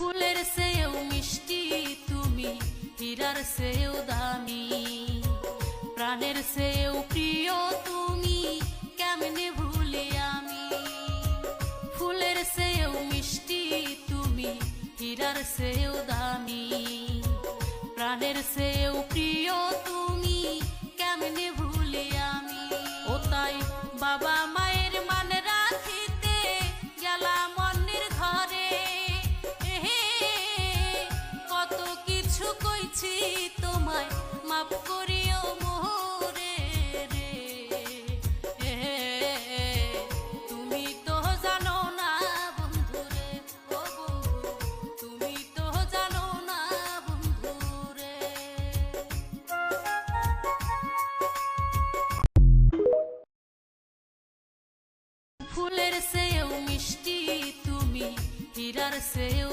ফুলের চেয়েও মিষ্টি তুমি, হীরার চেয়েও দামি, প্রাণের চেয়েও প্রিয় তুমি, কেমনে ভুলি আমি। ফুলের চেয়েও মিষ্টি তুমি, হীরার চেয়েও দামি, প্রাণের চেয়েও প্রিয় তুমি, কেমনে ভুলি আমি। ও তাই বাবা মায়ের মান রাখিতে গেলাম অন্যের ঘরে, কত কিছু কইছি তোমায়, মাফ করিও মোরে রে। তুমি তো জানো না বন্ধু রে, ও বন্ধু তুমি তো জানো না বন্ধু রে। ফুলের চেয়েও মিষ্টি তুমি, হীরার চেয়েও